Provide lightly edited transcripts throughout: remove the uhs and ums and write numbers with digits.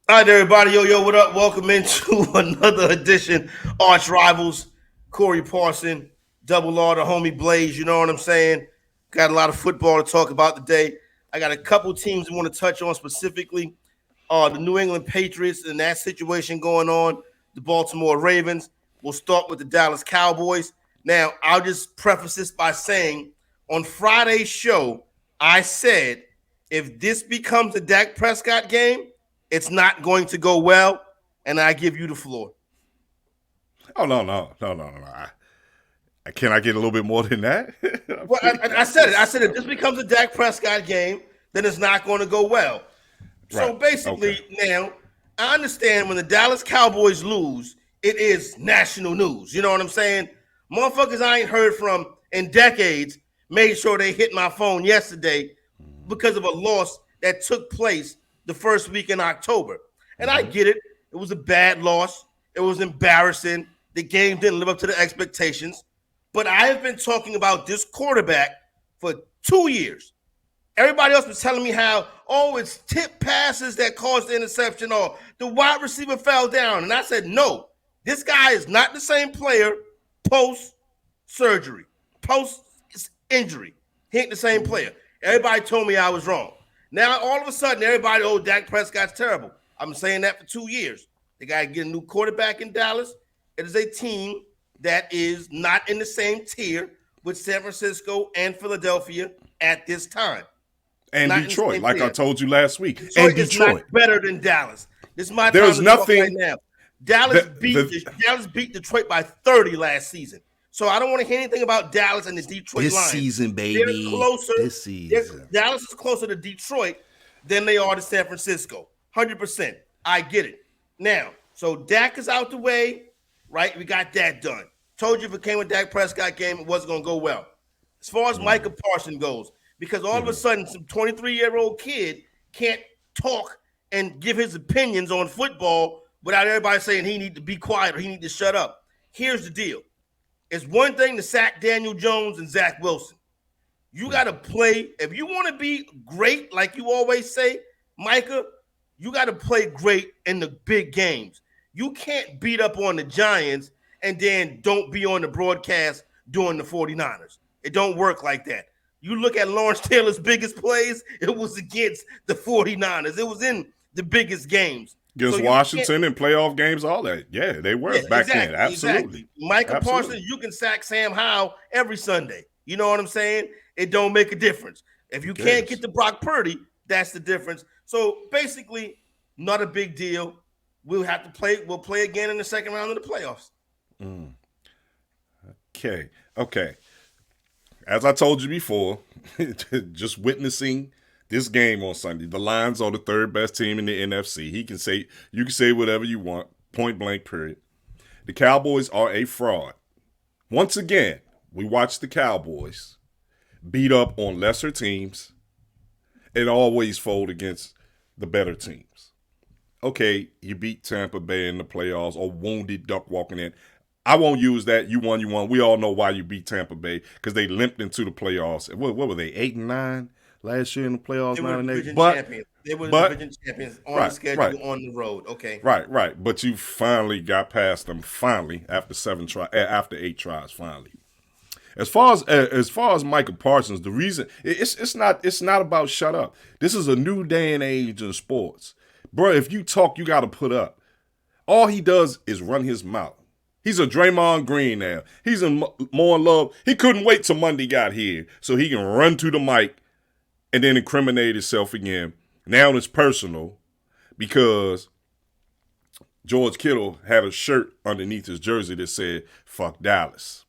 All right, everybody. Yo, what up? Welcome into another edition. Arch Rivals, Corey Parson, Double R, the homie Blaze. You know what I'm saying? Got a lot of football to talk about today. I got a couple teams I want to touch on specifically. The New England Patriots and that situation going on. The Baltimore Ravens. We'll start with the Dallas Cowboys. Now, I'll just preface this by saying on Friday's show, I said if this becomes a Dak Prescott game, it's not going to go well, and I give you the floor. Oh no! Can I get a little bit more than that? Well, I said it. I said if this becomes a Dak Prescott game, then it's not going to go well. So basically, now I understand when the Dallas Cowboys lose, it is national news. You know what I'm saying? Motherfuckers I ain't heard from in decades made sure they hit my phone yesterday because of a loss that took place the first week in October. And I get it. It was a bad loss. It was embarrassing. The game didn't live up to the expectations. But I have been talking about this quarterback for 2 years. Everybody else was telling me how, it's tip passes that caused the interception or the wide receiver fell down. And I said, no, this guy is not the same player post-surgery, post-injury. He ain't the same player. Everybody told me I was wrong. Now, all of a sudden, everybody, Dak Prescott's terrible. I've been saying that for 2 years. They got to get a new quarterback in Dallas. It is a team that is not in the same tier with San Francisco and Philadelphia at this time. And not Detroit, like I told you last week. Detroit is not better than Dallas. This is my There's time to nothing talk right now. Dallas beat Detroit by 30 last season. So I don't want to hear anything about Dallas and the Detroit Lions. This season, baby. They're closer. This season. Dallas is closer to Detroit than they are to San Francisco. 100%. I get it. Now, so Dak is out the way, right? We got that done. Told you if it came a Dak Prescott game, it wasn't going to go well. As far as Micah Parsons goes, because all of a sudden some 23-year-old kid can't talk and give his opinions on football without everybody saying he need to be quiet or he need to shut up. Here's the deal. It's one thing to sack Daniel Jones and Zach Wilson. You got to play. If you want to be great, like you always say, Micah, you got to play great in the big games. You can't beat up on the Giants and then don't be on the broadcast doing the 49ers. It don't work like that. You look at Lawrence Taylor's biggest plays, it was against the 49ers. It was in the biggest games. Against Washington and playoff games, all that. Yeah, they were back then. Absolutely. Exactly. Micah Parsons, you can sack Sam Howell every Sunday. You know what I'm saying? It don't make a difference. If you can't get to Brock Purdy, that's the difference. So basically, not a big deal. We'll have to play. We'll play again in the second round of the playoffs. Okay. As I told you before, just witnessing this game on Sunday, the Lions are the third best team in the NFC. You can say whatever you want, point blank, period. The Cowboys are a fraud. Once again, we watched the Cowboys beat up on lesser teams and always fold against the better teams. Okay, you beat Tampa Bay in the playoffs or wounded duck walking in. I won't use that. You won. We all know why you beat Tampa Bay, because they limped into the playoffs. What were they, 8-9 last year in the playoffs? They were the division champions. They were the division champions on the schedule, on the road. Okay. Right. But you finally got past them. Finally, after 8 tries. Finally. As far as Micah Parsons, the reason it's not about shut up. This is a new day and age in sports, bro. If you talk, you got to put up. All he does is run his mouth. He's a Draymond Green now. He's more in love. He couldn't wait till Monday got here so he can run to the mic and then incriminate himself again. Now it's personal because George Kittle had a shirt underneath his jersey that said, "Fuck Dallas."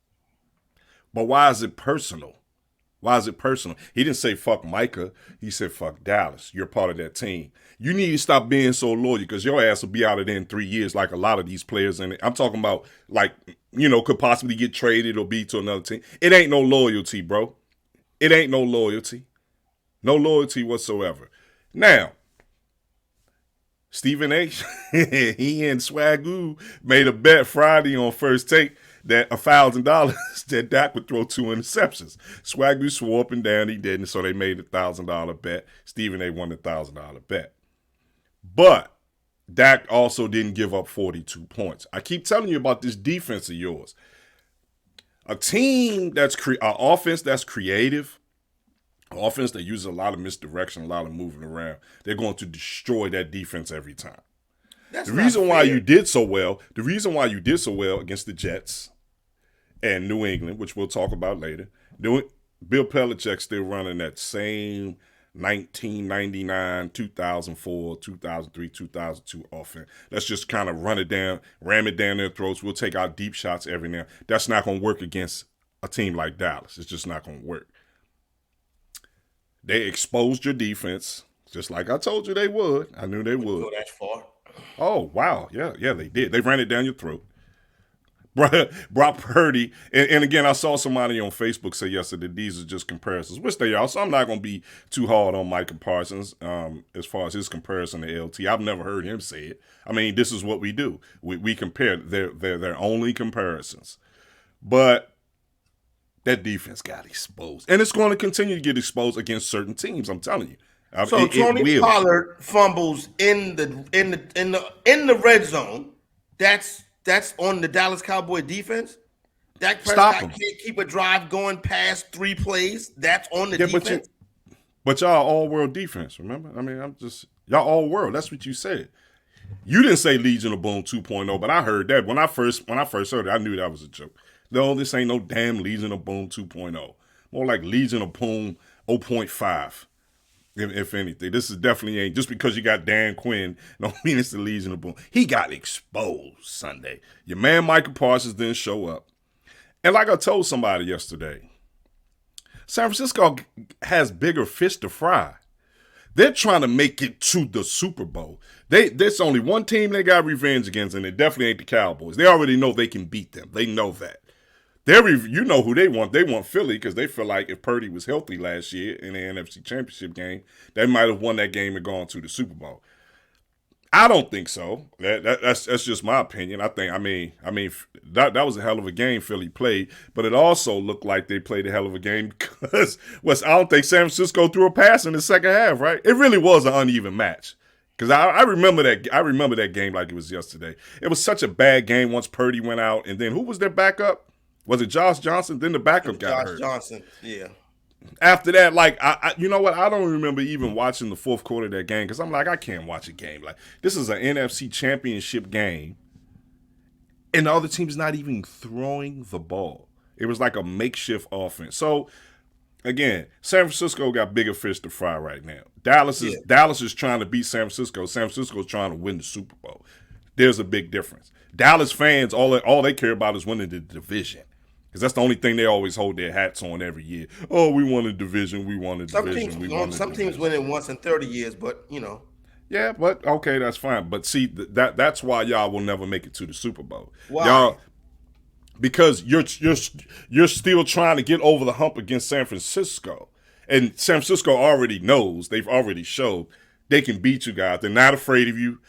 But why is it personal? He didn't say fuck Micah. He said fuck Dallas. You're part of that team. You need to stop being so loyal, because your ass will be out of there in 3 years like a lot of these players. And I'm talking about, like, could possibly get traded or be to another team. It ain't no loyalty, bro. It ain't no loyalty. No loyalty whatsoever. Now, Stephen A., he and Swagoo made a bet Friday on First Take that $1,000 that Dak would throw 2 interceptions. Swagoo swore up and down he didn't, so they made a $1,000 bet. Stephen A. won the $1,000 bet. But Dak also didn't give up 42 points. I keep telling you about this defense of yours. A team that's an offense that's creative, an offense that uses a lot of misdirection, a lot of moving around, they're going to destroy that defense every time. The reason why you did so well against the Jets and New England, which we'll talk about later, Bill Belichick still running that same 1999, 2004, 2003, 2002 offense. Let's just kind of run it down, ram it down their throats. We'll take our deep shots every now. That's not going to work against a team like Dallas. It's just not going to work. They exposed your defense, just like I told you they would. I knew they would. Go that far. Oh, wow. Yeah, they did. They ran it down your throat. Brock Purdy, and again, I saw somebody on Facebook say yesterday these are just comparisons, which they are. So I'm not going to be too hard on Micah Parsons as far as his comparison to LT. I've never heard him say it. I mean, this is what we do. We compare. They're only comparisons. But that defense got exposed, and it's going to continue to get exposed against certain teams. I'm telling you. So Tony Pollard fumbles in the red zone. That's on the Dallas Cowboy defense. Dak Prescott can't keep a drive going past 3 plays. That's on the defense. But y'all all-world defense, remember? I mean, y'all all-world. That's what you said. You didn't say Legion of Boom 2.0, but I heard that. When I first heard it, I knew that was a joke. No, this ain't no damn Legion of Boom 2.0. More like Legion of Boom 0.5. If anything, this is definitely ain't just because you got Dan Quinn. Don't mean it's the Legion of Boom. He got exposed Sunday. Your man Micah Parsons didn't show up, and like I told somebody yesterday, San Francisco has bigger fish to fry. They're trying to make it to the Super Bowl. There's only one team they got revenge against, and it definitely ain't the Cowboys. They already know they can beat them. They know that. You know who they want. They want Philly because they feel like if Purdy was healthy last year in the NFC Championship game, they might have won that game and gone to the Super Bowl. I don't think so. That's just my opinion. I mean that was a hell of a game Philly played, but it also looked like they played a hell of a game because I don't think San Francisco threw a pass in the second half. Right? It really was an uneven match. Because I remember that. I remember that game like it was yesterday. It was such a bad game once Purdy went out, and then who was their backup? Was it Josh Johnson? Then the backup got hurt. Josh Johnson, yeah. After that, like, I you know what? I don't remember even watching the fourth quarter of that game because I'm like, I can't watch a game. Like, this is an NFC Championship game, and the other team's not even throwing the ball. It was like a makeshift offense. So, again, San Francisco got bigger fish to fry right now. Dallas is trying to beat San Francisco. San Francisco is trying to win the Super Bowl. There's a big difference. Dallas fans, all they care about is winning the division. Because that's the only thing they always hold their hats on every year. Oh, we won a division. We won a division. Some teams win it once in 30 years, but, you know. Yeah, but, okay, that's fine. But, see, that's why y'all will never make it to the Super Bowl. Why? Y'all, because you're still trying to get over the hump against San Francisco. And San Francisco already knows. They've already showed they can beat you guys. They're not afraid of you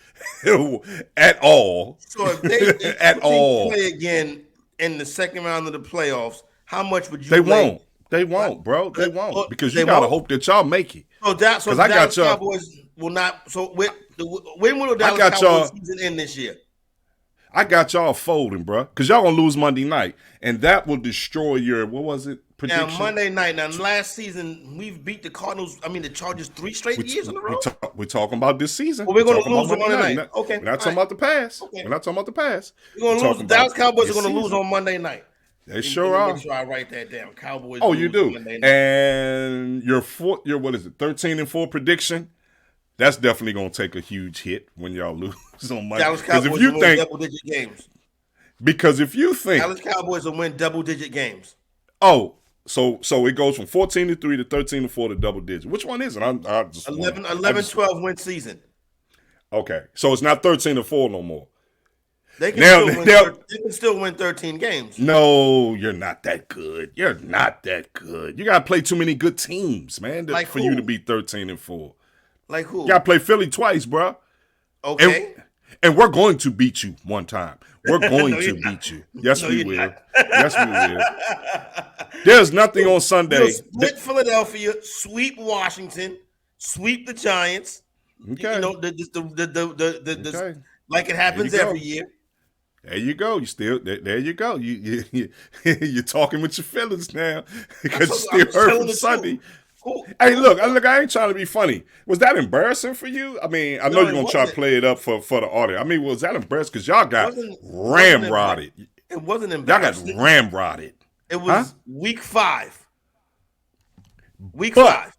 at all. So if they play again in the second round of the playoffs, how much would you? They won't, bro. They won't because you gotta hope that y'all make it. So Dallas Cowboys will not. So when will the Dallas Cowboys season end this year? I got y'all folding, bro, because y'all gonna lose Monday night, and that will destroy your prediction. Now Monday night. Now last season we've beat the the Chargers 3 straight years in a row. We're talking about this season. Well, we're gonna lose on Monday night. Okay, we're not talking about the past. Okay. We're not talking about the past. We're gonna lose. The Dallas Cowboys are gonna lose on Monday night. They sure are. Make sure I write that down. Cowboys. Oh, you do. And your 13-4 prediction. That's definitely gonna take a huge hit when y'all lose on Monday. Dallas Cowboys will win double-digit games. Because if you think Dallas Cowboys will win double-digit games. Oh, so it goes from 14-3 to 13-4 to double digit. Which one is it? 11-12 win season. Okay, so it's not 13-4 no more. They can still win 13 games. No, you're not that good. You're not that good. You gotta play too many good teams, man, for you to be 13-4. Like who? You gotta play Philly twice, bro. Okay. And we're going to beat you one time. We're going to beat you. Yes, we will. Yes, we will. There's nothing on Sunday. Split Philadelphia, sweep Washington, sweep the Giants, You Okay. know, Okay. like it There you happens every go. year. There you go. You still there you go. You're talking with your feelings now because you I'm still just heard telling from the truth. Sunday. Who, Hey, who, look, I ain't trying to be funny. Was that embarrassing for you? I mean, I know no, you're it gonna try to wasn't. play it up for the audience. I mean, was that embarrassing? Because y'all got Wasn't ramrodded. it wasn't Y'all got embarrassing. ramrodded. It Huh? was week 5. Week But 5.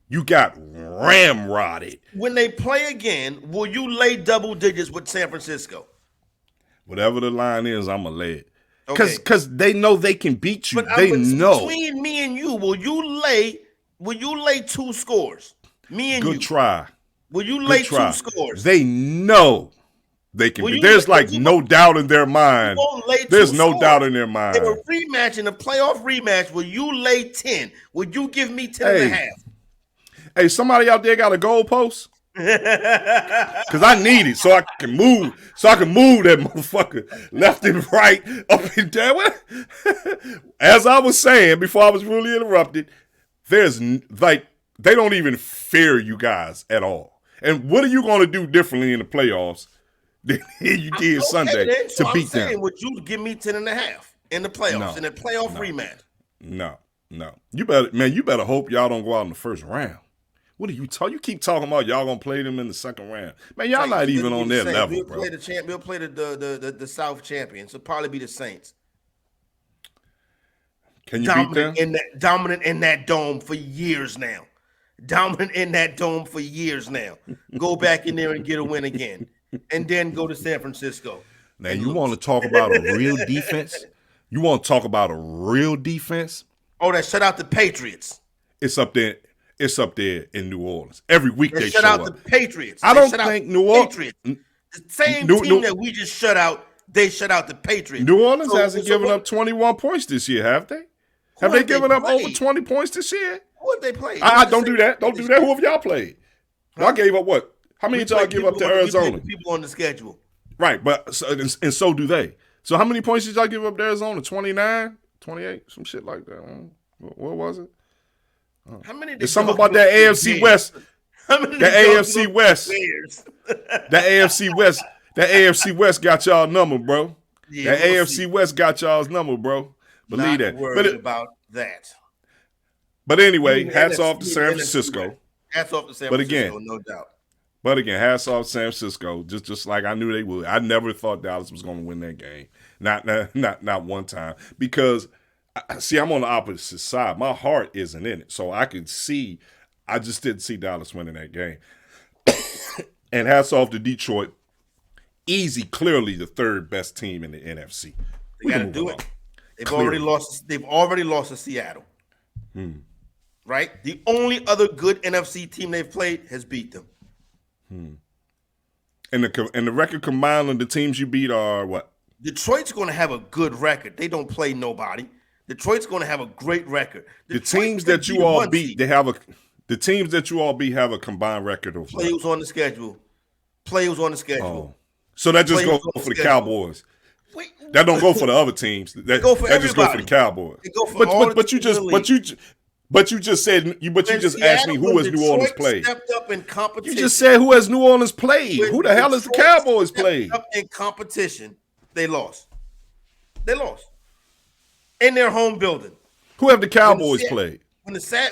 you got ramrodded. When they play again, will you lay double digits with San Francisco? Whatever the line is, I'ma lay it. Okay. Cause they know they can beat you. They But know. between me and you, will you lay 2 scores? Me and Good you. try. Will you Good lay 2 try. scores? They know they can Will be. you There's like you no doubt in their you mind. won't lay There's 2 no doubt scores? in their In mind. a rematch, in a playoff rematch, will you lay 10? Will you give me 10 and a Hey, half? hey, somebody out there got a goalpost? Cause I need it so I can move, that motherfucker left and right, up and down. As I was saying before I was really interrupted, like they don't even fear you guys at all. And what are you going to do differently in the playoffs than you did Okay, Sunday then. to So I'm beat them? saying, would you give me 10 and a half in the playoffs, in No, a playoff no, rematch? no, no. You better hope y'all don't go out in the first round. What are you talking? You keep talking about y'all gonna play them in the second round. Man, It's y'all like not it's even literally on the their same. level, bro. We'll play the South champions. It'll probably be the Saints. Can you beat Dominant them? dominant in that dome for years now. Dominant in that dome for years now. Go back in there and get a win again. And then go to San Francisco Now and you want to lose. talk about a real defense? You want to talk about a real defense? Oh, that shut out the Patriots. It's up there. It's up there in New Orleans. Every week They they shut show out the up. Patriots. I They don't shut out think the Patriots. The same team New, that we just shut out, they shut out the Patriots. New Orleans So, hasn't so given what? up 21 points this year, have they? Have Who they have they given up over played? 20 points this year? Who have they played? Who I was the don't do Saints that. play Don't do this that. year? Who have y'all played? Y'all Huh? gave up what? How many We did y'all played give up people to on. We played Arizona? the people on the schedule. Right, but and so do they. So how many points did y'all give up to Arizona? 29, 28, some shit like that. What was it? How many It's did something y'all about give up that to the AFC Bears? West. How many That did y'all give AFC up to the West. Bears? That AFC West. That AFC West got y'all number, bro. Yeah, That we'll AFC see. West got y'all's number, bro. Believe Not that. worried about that. But You anyway, in the hats NFC, off to you in San the NFC West. Francisco. Hats off to San But Francisco, again, no doubt. hats off to San Francisco. Just like I knew they would. I never thought Dallas was going to win that game. Not one time. Because see, I'm on the opposite side. My heart isn't in it, so I could see. I just didn't see Dallas winning that game. And hats off to Detroit. Easy, clearly the third best team in the NFC. They We got can to move do along. it. They've already Clearly. lost. They've already lost to Seattle. Right. The only other good NFC team they've played has beat them. And the record combined of the teams you beat are what? Detroit's going to have a good record. They don't play nobody. Detroit's going to have a great record. The Detroit teams could that be you the all 1 beat, seed. the teams that you all beat have a combined record of Play what? who's on the schedule. Play who's on the schedule. Oh. So that just Play goes who's on the for the schedule. Cowboys. Wait, That don't go for the other teams. they go for That just go for the everybody. Cowboys. They go for But all the but you teams in the just league. you just said you just asked me who When has New Orleans Detroit played. stepped up in You competition, just said who has New Orleans played. when Who the hell has the Detroit Cowboys stepped played? up in competition, they lost. They lost in their home building. Who have the When Cowboys Se- played?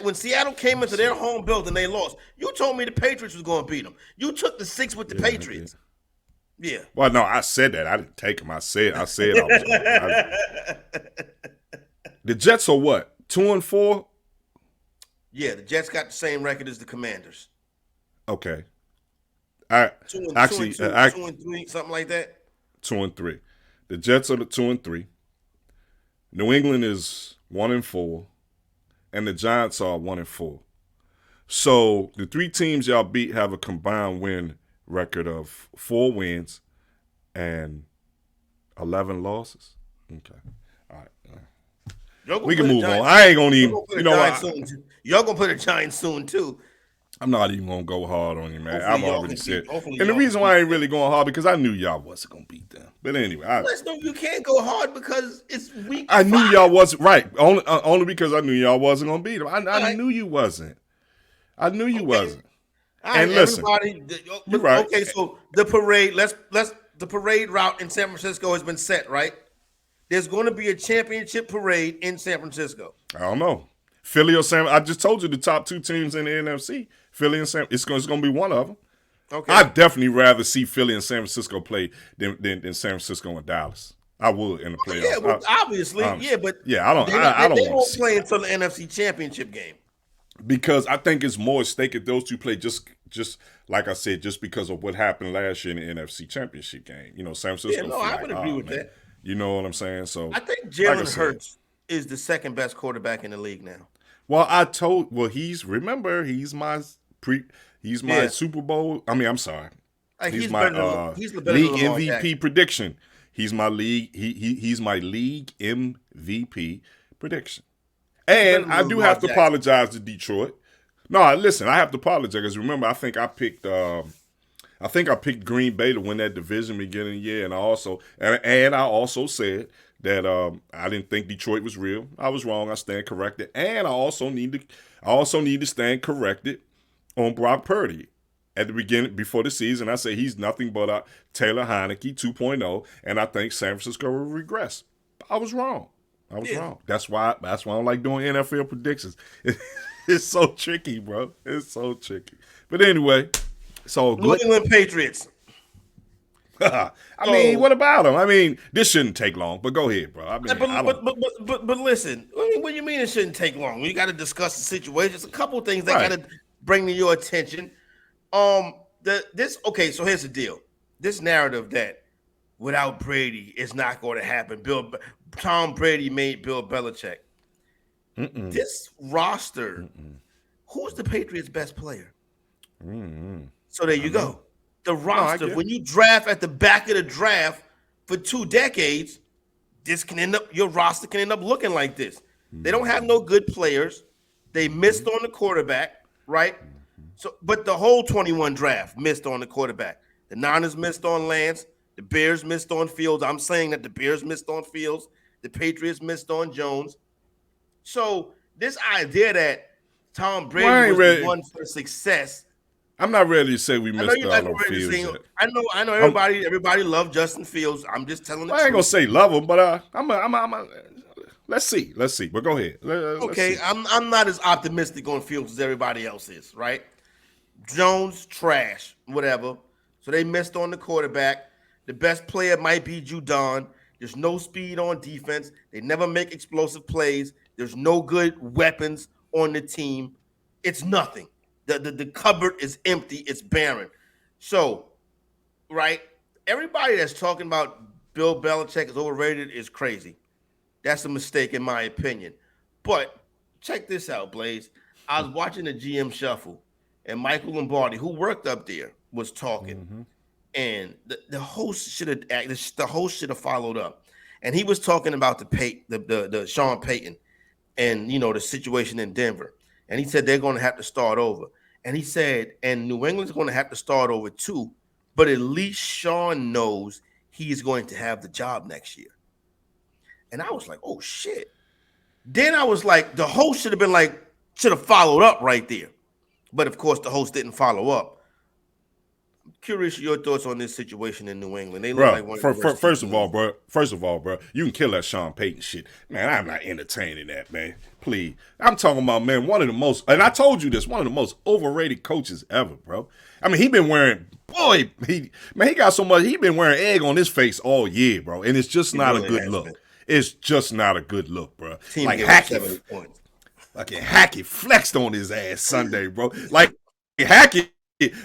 when Seattle came into their home building, they lost. You told me the Patriots was going to beat them. You took the 6 with the Yeah, I did. Patriots. Yeah. Well, no, I said that. I didn't take them. I said I was going to. The Jets are what? 2-4? Yeah, the Jets got the same record as the Commanders. Okay. I Two and actually two, 2-3, something like that. 2-3. The Jets are the 2-3. New England is 1-4, and the Giants are 1-4. So the 3 teams y'all beat have a combined win record of 4 wins and 11 losses. Okay, all right. We can move on. I ain't gonna even. You know what? Y'all gonna play the Giants soon too. I'm not even gonna go hard on you, man. Hopefully I've y'all already can said. beat- hopefully And the y'all reason can why I beat ain't really going hard because I knew y'all wasn't gonna beat them. But anyway, No, you can't go hard because it's week. I knew 5. y'all wasn't right. Only because I knew y'all wasn't gonna beat them. I right. knew you wasn't. I knew you Okay. wasn't. All right, And listen, everybody. you're right. Okay, so the parade. Let's the parade route in San Francisco has been set, right? There's going to be a championship parade in San Francisco. I don't know. Philly or San. I just told you the top two teams in the NFC. Philly and San. It's going to be one of them. Okay. I'd definitely rather see Philly and San Francisco play than San Francisco and Dallas. I would in the playoffs. Yeah, well, obviously, but yeah, I don't. They, I don't they want to won't see play that. until the NFC Championship game. Because I think it's more at stake if those two play just like I said, just because of what happened last year in the NFC Championship game. You know, San Francisco. Yeah, no, I would agree with that. You know what I'm saying? So I think like Jalen Hurts is the second best quarterback in the league now. Well, he's Super Bowl. I mean, I'm sorry. He's my league MVP prediction. He's my league. He's my league MVP prediction. And I do have to apologize to Detroit. No, listen, I have to apologize because remember, I think I picked Green Bay to win that division beginning of the year, and I also said that I didn't think Detroit was real. I was wrong. I stand corrected, and I also need to stand corrected on Brock Purdy. At the beginning, before the season, I say he's nothing but a Taylor Heineke 2.0, and I think San Francisco will regress. I was wrong. That's why I don't like doing NFL predictions. It's so tricky, bro. It's so tricky. But anyway, so New England Patriots. I mean, what about them? I mean, this shouldn't take long. But go ahead, bro. I mean, but listen. I mean, what do you mean it shouldn't take long? We got to discuss the situation. There's a couple of things that got to bring to your attention. So here's the deal. This narrative that without Brady it's not going to happen. Tom Brady made Bill Belichick. This roster, who's the Patriots' best player? So there you go. The roster, when you draft at the back of the draft for 2 decades, your roster can end up looking like this. They don't have no good players. They missed on the quarterback, right? So, but the whole 21 draft missed on the quarterback. The Niners missed on Lance. The Bears missed on Fields. I'm saying that the Bears missed on Fields. The Patriots missed on Jones. So this idea that Tom Brady was the one for success. I'm not ready to say we missed out on Fields. I know everybody loved Justin Fields. I'm just telling the truth. I ain't gonna say love him, but let's see. But go ahead. Okay, I'm not as optimistic on Fields as everybody else is, right? Jones, trash, whatever. So they missed on the quarterback. The best player might be Judon. There's no speed on defense. They never make explosive plays. There's no good weapons on the team. It's nothing. The cupboard is empty. It's barren. So, right, everybody that's talking about Bill Belichick is overrated is crazy. That's a mistake in my opinion. But check this out, Blaze. I was watching the GM Shuffle, and Michael Lombardi, who worked up there, was talking. And the host should have followed up. And he was talking about the Sean Payton and the situation in Denver. And he said they're going to have to start over. And he said, and New England's going to have to start over too, but at least Sean knows he's going to have the job next year. And I was like, oh shit. Then I was like, the host should have followed up right there. But of course, the host didn't follow up. I'm curious your thoughts on this situation in New England. They look like one of the worst first of all, bro, you can kill that Sean Payton shit. Man, I'm not entertaining that, man. Please. I'm talking about, man, one of the most, and I told you this, one of the most overrated coaches ever, bro. I mean, he been wearing, he got so much, he been wearing egg on his face all year, bro. And it's just not a good look. It's just not a good look, bro. Like Hackett flexed on his ass Sunday, bro. Like Hackett,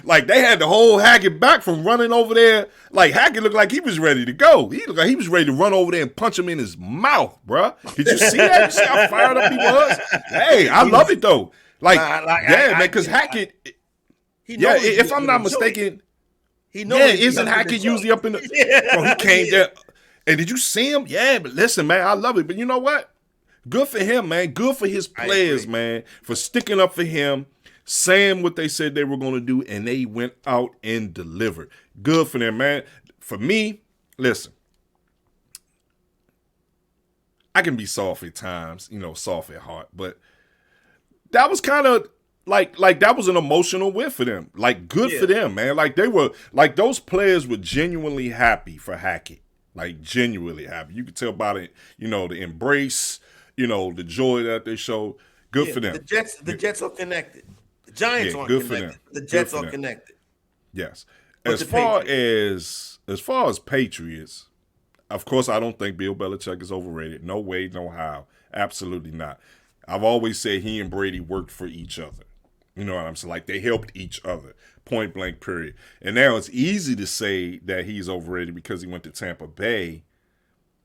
like they had the whole Hackett back from running over there. Like Hackett looked like he was ready to go. He looked like he was ready to run over there and punch him in his mouth, bro. Did you see that? You see how fired up he was? Hey, I love it though. Man, because Hackett. If I'm not mistaken, isn't Hackett usually up in the? Bro, he came there. And did you see him? Yeah, but listen, man, I love it. But you know what? Good for him, man. Good for his players, man, for sticking up for him, saying what they said they were going to do, and they went out and delivered. Good for them, man. For me, listen, I can be soft at times, soft at heart, but that was kind of like that was an emotional win for them. Like good for them, man. Like they were like those players were genuinely happy for Hackett. Like genuinely happy. You could tell by the the embrace, the joy that they showed. Good for them. The Jets are connected. The Giants aren't good connected. For them. The Jets are connected. Yes. But as far as Patriots, of course I don't think Bill Belichick is overrated. No way, no how. Absolutely not. I've always said he and Brady worked for each other. You know what I'm saying? Like they helped each other. Point blank, period. And now it's easy to say that he's overrated because he went to Tampa Bay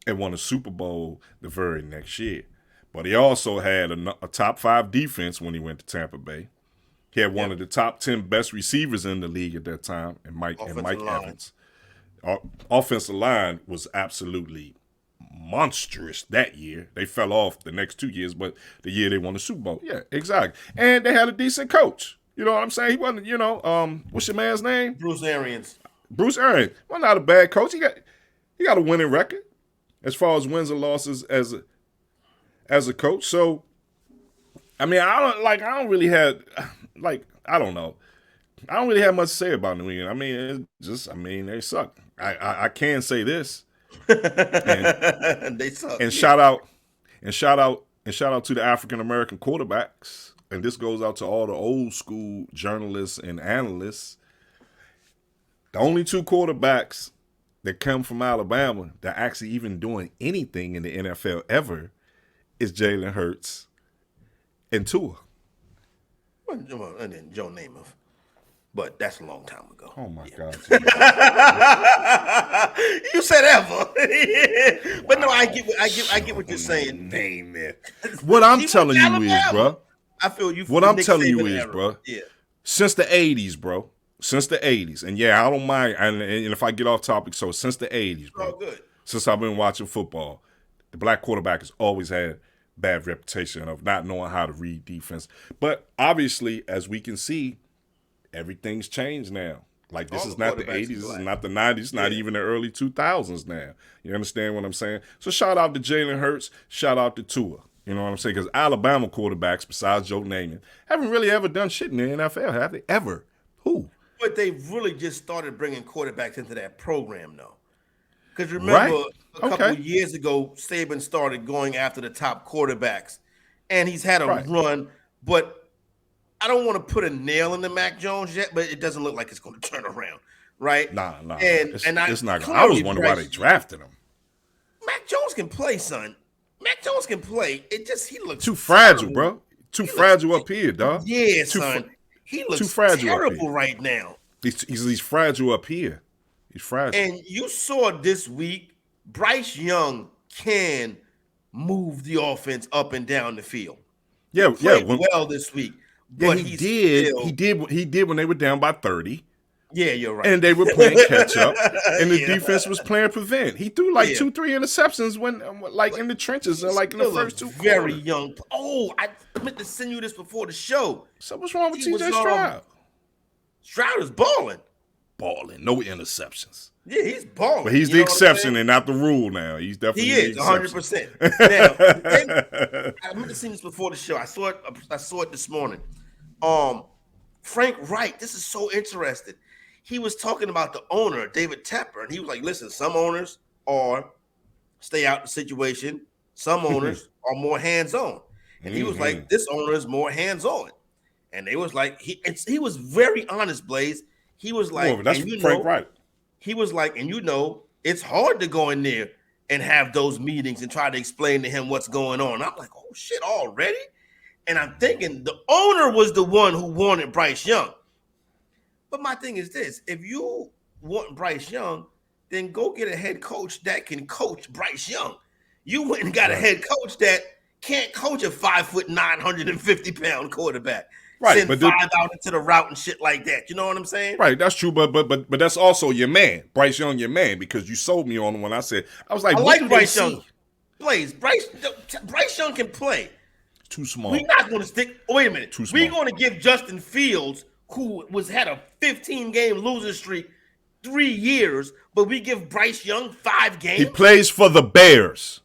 and won a Super Bowl the very next year. But he also had a top 5 defense when he went to Tampa Bay. He had one of the top 10 best receivers in the league at that time, and Mike Evans. Offensive line was absolutely monstrous that year. They fell off the next 2 years, but the year they won the Super Bowl. Yeah, exactly. And they had a decent coach. You know what I'm saying? He wasn't, what's your man's name? Bruce Arians. Bruce Arians. Well, not a bad coach. He got a winning record as far as wins and losses as a coach. So, I mean, I don't really have much to say about New England. I mean, they suck. I can say this. They suck. And shout out to the African American quarterbacks. And this goes out to all the old school journalists and analysts. The only 2 quarterbacks that come from Alabama that actually even doing anything in the NFL ever is Jalen Hurts and Tua. Well, and then Joe Namath. But that's a long time ago. Oh my God! You said ever, but no, I get what you're saying. Name it. What I'm telling you is, bro. I feel you. What I'm telling you is, bro. Yeah. Since the '80s, bro. Since the '80s, and yeah, I don't mind. And if I get off topic, so since the '80s, bro. Oh, good. Since I've been watching football, the black quarterback has always had bad reputation of not knowing how to read defense. But obviously, as we can see, everything's changed now. Like this is not the 80s, this is not the 90s, not even the early 2000s now. You understand what I'm saying? So shout out to Jalen Hurts, shout out to Tua. You know what I'm saying? Because Alabama quarterbacks, besides Joe Namath, haven't really ever done shit in the NFL, have they? Ever? Who? But they really just started bringing quarterbacks into that program, though. Because remember, a couple of years ago, Saban started going after the top quarterbacks, and he's had a run. But I don't want to put a nail in the Mac Jones yet, but it doesn't look like it's going to turn around, right? Nah. It's not. I was wondering why they drafted him. Mac Jones can play, son. Mac Jones can play. He looks too fragile, bro. Too fragile up here, dog. Yeah, son. He looks too fragile terrible right now. He's fragile up here. He's fragile. And you saw this week, Bryce Young can move the offense up and down the field. Yeah. Well this week. But he did when they were down by 30. Yeah, you're right. And they were playing catch up, and the defense was playing prevent. He threw 2-3 interceptions when, in the trenches, in the first 2 quarters. Very young. Oh, I meant to send you this before the show. So what's wrong with TJ Stroud? Stroud is balling. No interceptions. Yeah, he's balling. But he's the exception and not the rule now. He's definitely the exception. 100%. Now, I meant to send this before the show. I saw it this morning. Frank Wright, this is so interesting. He was talking about the owner, David Tepper, and he was like, listen, some owners stay out the situation. Some owners are more hands-on. And he was like, this owner is more hands-on. And they was like, he was very honest, Blaze. He was like, that's Frank Wright. He was like, and it's hard to go in there and have those meetings and try to explain to him what's going on. I'm like, oh, shit, already? And I'm thinking the owner was the one who wanted Bryce Young. But my thing is this. If you want Bryce Young, then go get a head coach that can coach Bryce Young. You went and got a head coach that can't coach a 5'9", 150-pound quarterback. Right, Send 5 out into the route and shit like that. You know what I'm saying? Right, that's true. But that's also your man, Bryce Young, your man, because you sold me on when I said I was like, I like Bryce Young. Blaze, Bryce Young can play. Too small. We're not going to stick. Wait a minute. Too small. We're going to give Justin Fields, who had a 15-game losing streak, 3 years, but we give Bryce Young 5 games. He plays for the Bears.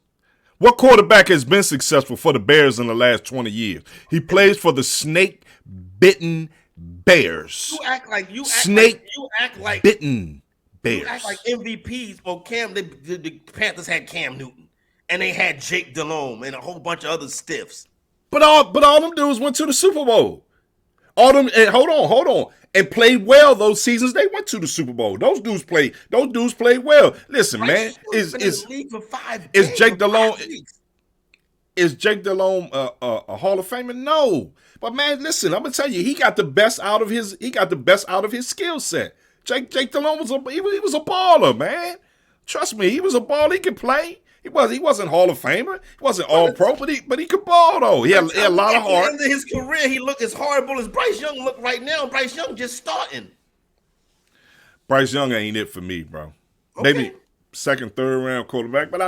What quarterback has been successful for the Bears in the last 20 years? He plays for the snake bitten bears. Snake you act like bitten you act like bears. MVPs. Well, the Panthers had Cam Newton, and they had Jake Delhomme and a whole bunch of other stiffs. But all them dudes went to the Super Bowl. All them and hold on, and played well those seasons they went to the Super Bowl. Those dudes played well. Listen, man, Been in the league for 5 is games, Jake for 5 Delhomme weeks. is Jake Delhomme a Hall of Famer? No, but man, listen, I'm gonna tell you, he got the best out of his skill set. Jake Delhomme was he was a baller, man. Trust me, he was a baller. He could play. He wasn't Hall of Famer. He wasn't All Pro, but he could ball though. He had a lot of heart. At the end of his career, he looked as horrible as Bryce Young look right now. Bryce Young just starting. Bryce Young ain't it for me, bro. Okay. Maybe second, third round quarterback, but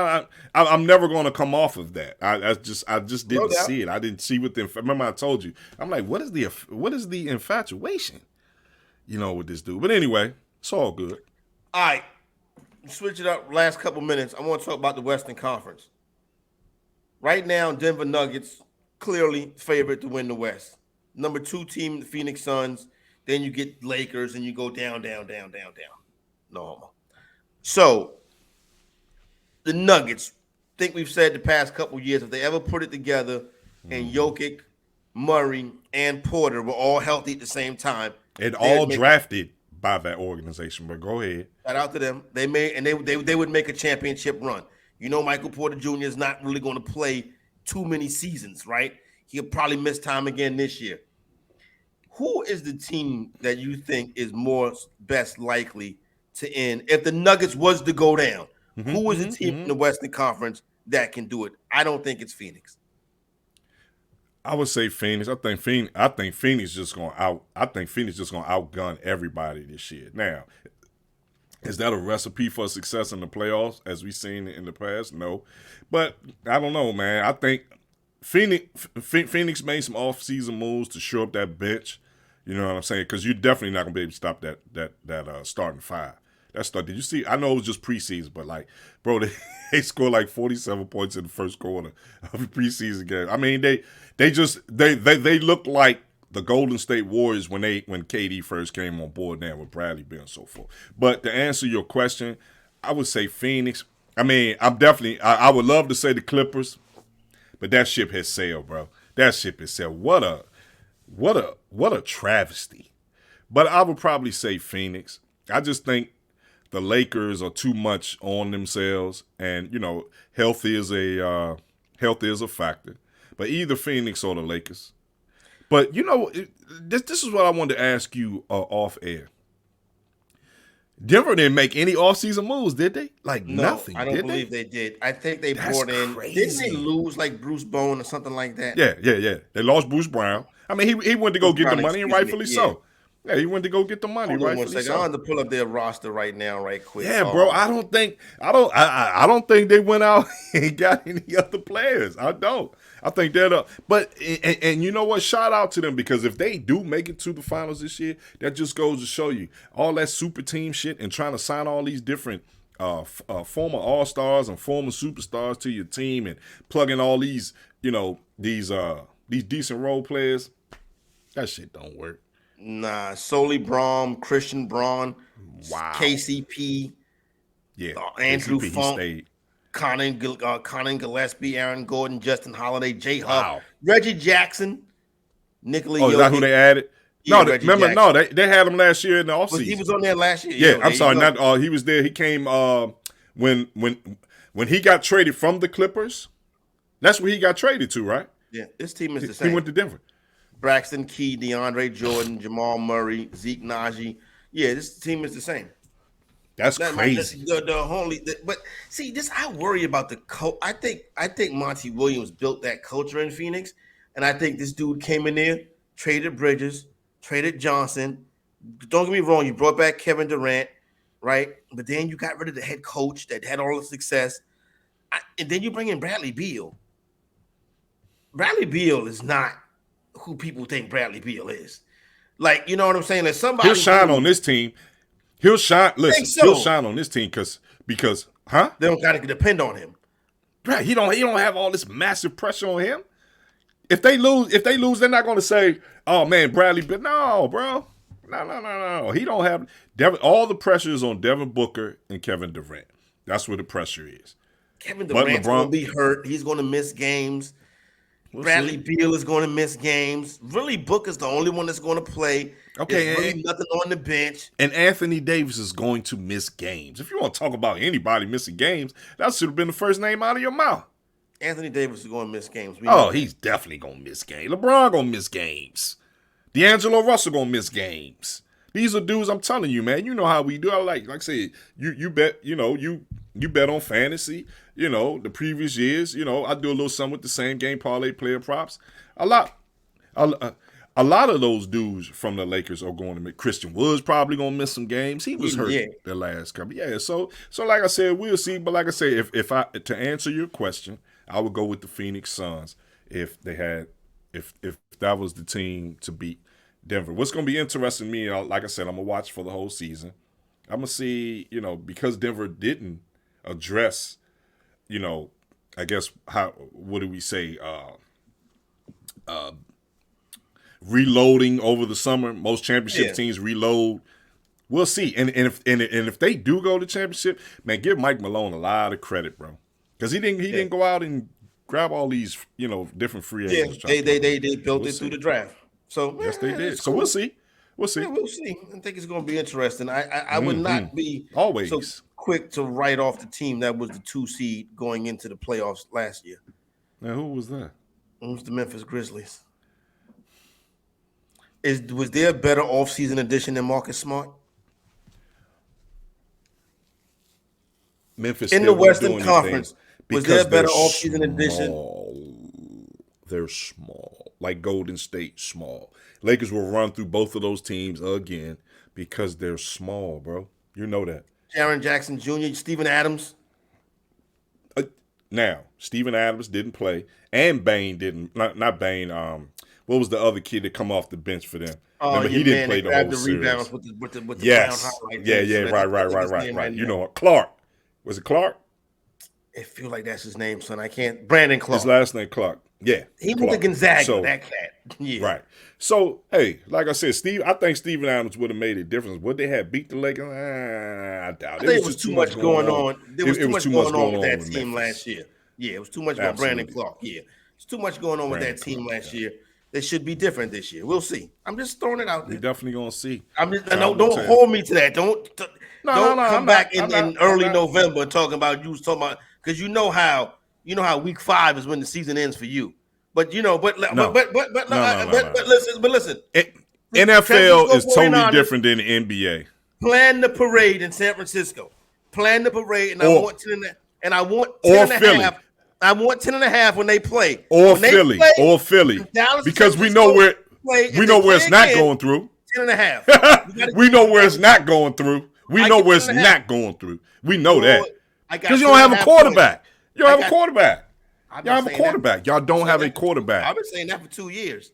I'm never going to come off of that. I just didn't see it. I didn't see what the. Remember, I told you. I'm like, what is the infatuation, with this dude? But anyway, it's all good. All right, switch it up. Last couple minutes, I want to talk about the Western Conference. Right now, Denver Nuggets clearly favorite to win the West. Number 2 team, the Phoenix Suns. Then you get Lakers, and you go down. Normal. So the Nuggets, think we've said the past couple years, if they ever put it together, and Jokic, Murray, and Porter were all healthy at the same time, and all drafted by that organization. But go ahead. Shout out to them. They would make a championship run. Michael Porter Jr. is not really going to play too many seasons, right? He'll probably miss time again this year. Who is the team that you think is more best likely to end if the Nuggets was to go down? Who is the team in the Western Conference that can do it? I don't think it's Phoenix. I would say Phoenix. I think Phoenix just going to outgun everybody this year. Now, is that a recipe for success in the playoffs as we've seen in the past? No. But I don't know, man. I think Phoenix made some off-season moves to shore up that bench. You know what I'm saying? Because you're definitely not going to be able to stop that starting 5. Did you see? I know it was just preseason, but bro, they scored 47 points in the first quarter of a preseason game. I mean, they look like the Golden State Warriors when KD first came on board now with Bradley Beal and so forth. But to answer your question, I would say Phoenix. I mean, I would love to say the Clippers, but that ship has sailed, bro. That ship has sailed. What a travesty. But I would probably say Phoenix. I just think the Lakers are too much on themselves, and health is a factor. But either Phoenix or the Lakers. But this is what I wanted to ask you off air. Denver didn't make any offseason moves, did they? No, nothing. I don't believe they did. I think they brought in. Crazy. Didn't they lose Bruce Bowen or something like that? Yeah. They lost Bruce Brown. I mean, he went to go get the money, and rightfully so. Yeah, he went to go get the money, rightfully so. I want to pull up their roster right now, right quick. Yeah, bro. I don't think they went out and got any other players. I don't. I think they're but you know what? Shout out to them, because if they do make it to the finals this year, that just goes to show you all that super team shit and trying to sign all these different former all-stars and former superstars to your team and plugging all these these decent role players. That shit don't work. Nah, Solly Braun, Christian Braun, wow, KCP, Andrew KCP, Funk, Conan Gillespie, Aaron Gordon, Justin Holiday, Jay Huff, Reggie Jackson, Nikola Jokic. Is that who they added? Yeah, they had him last year in the offseason. He was on there last year. Yeah, I'm sorry. He was there. He came when he got traded from the Clippers. That's where he got traded to, right? Yeah, this team is the same. He went to Denver. Braxton Key, DeAndre Jordan, Jamal Murray, Zeke Naji. Yeah, this team is the same. That's crazy. But see, I worry about the I think Monty Williams built that culture in Phoenix, and I think this dude came in there, traded Bridges, traded Johnson. Don't get me wrong, you brought back Kevin Durant, right? But then you got rid of the head coach that had all the success, and then you bring in Bradley Beal. Bradley Beal is not who people think Bradley Beal is. You know what I'm saying? He'll shine on this team. He'll shine. Listen, he'll shine on this team because they don't gotta depend on him. Right? He don't have all this massive pressure on him. If they lose, they're not going to say, "Oh man, Bradley." But no, bro, no. He don't have all the pressure is on Devin Booker and Kevin Durant. That's where the pressure is. Kevin Durant's going to be hurt. He's going to miss games. Bradley Beal is going to miss games. Really, Booker's the only one that's going to play. Okay, There's really nothing on the bench. And Anthony Davis is going to miss games. If you want to talk about anybody missing games, that should have been the first name out of your mouth. Anthony Davis is going to miss games. He's definitely going to miss games. LeBron going to miss games. D'Angelo Russell going to miss games. These are dudes, I'm telling you, man. You know how we do. Like I say, you bet, you bet on fantasy, the previous years. I do a little something with the same game parlay player props. A lot of those dudes from the Lakers are going to miss. Christian Wood's probably going to miss some games. He was hurt the last couple. Yeah, so like I said, we'll see. But like I say, if I to answer your question, I would go with the Phoenix Suns if that was the team to beat Denver. What's going to be interesting to me, like I said, I'm going to watch for the whole season. I'm going to see, because Denver didn't address, I guess, what do we say, reloading over the summer. Most championship teams reload. We'll see. And if they do go to championship, man, give Mike Malone a lot of credit, bro. Because he didn't go out and grab all these, different free agents. Yeah, they built it through the draft. So yes, they did. So we'll see. We'll see. Yeah, we'll see. I think it's going to be interesting. I would not be always so quick to write off the team that was the 2 seed going into the playoffs last year. Now, who was that? It was the Memphis Grizzlies. Was there a better offseason addition than Marcus Smart? Memphis in the Western Conference. Was there a better offseason addition? They're small, like Golden State small. Lakers will run through both of those teams again because they're small, bro. You know that. Jaren Jackson Jr., Steven Adams. Now, Steven Adams didn't play, and Bane didn't. Not Bane. What was the other kid that come off the bench for them? Remember, he didn't play the whole series. Rebounds with the yes. brown Right. You know, Clark. Was it Clark? It feels like that's his name, son. I can't. Brandon Clark. His last name Clark. Yeah. He was a Gonzaga, that cat. Yeah. Right. So, hey, like I said, I think Steven Adams would have made a difference. Would they have beat the Lakers? I doubt it. There was too much going on. There was too much going on with that team last year. Yeah, it was too much about Brandon Clark. Yeah. It's too much going on with that team last year. They should be different this year. We'll see. I'm just throwing it out there. We're definitely gonna see. Don't hold me to that. Don't come back in early November talking about because you know how week 5 is when the season ends for you. But listen. NFL is totally different than the NBA. Plan the parade in San Francisco. Plan the parade, and I want 10 and I want 10 and a half. I want 10.5 when they play. Or Philly. Because we know where it's not going through. 10.5. We know where it's not going through. We know where it's not going through. We know that. Because you don't have a quarterback. You don't have a quarterback. Y'all have a quarterback. Y'all don't have a quarterback. I've been saying that for 2 years.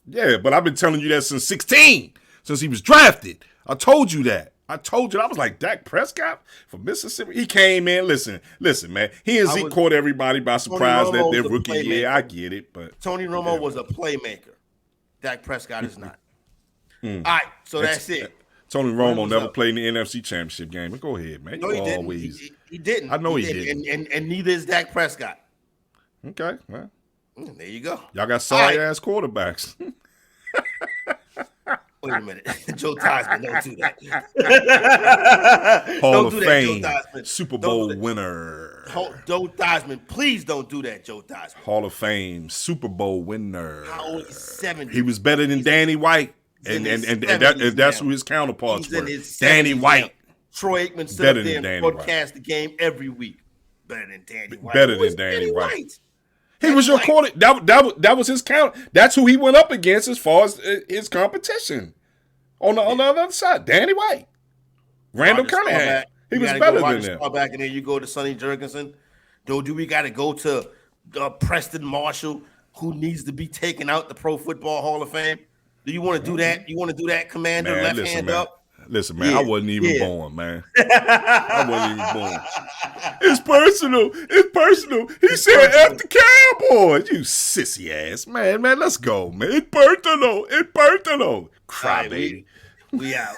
Yeah, but I've been telling you that since 16, since he was drafted. I told you that. I was like, Dak Prescott from Mississippi. He came in. Listen, man. He and Zeke caught everybody by surprise that their rookie year. I get it, but Tony Romo was a playmaker. Dak Prescott is not. All right, so that's it. Tony Romo never played in the NFC Championship game. But go ahead, man. No, he didn't. He didn't. I know he didn't. And neither is Dak Prescott. Okay, well. There you go. Y'all got sorry-ass quarterbacks. Wait a minute. Joe Theismann, don't do that. Hall of Fame, Super Bowl winner. Joe Theismann, please don't do that, Joe Theismann. Hall of Fame, Super Bowl winner. How old is 70? He was better than Danny White. And that's who his counterparts were. Danny White. Troy Aikman stood up there and broadcast the game every week. Better than Danny White. Better than Danny White. He was your quarter. That was his count. That's who he went up against as far as his competition. On the other side, Danny White, Randall Cunningham. He was better than them. Back and then you go to Sonny Jurgensen. Do we got to go to Preston Marshall, who needs to be taken out the Pro Football Hall of Fame? Do you want to do that? You want to do that, Commander? Left hand up. Listen, man, I wasn't even born, man. Yeah. I wasn't even born. It's personal. It's personal. He said personal. F the Cowboys. You sissy ass. Man, let's go, man. It's personal. It's personal. All right, Crybaby. we out.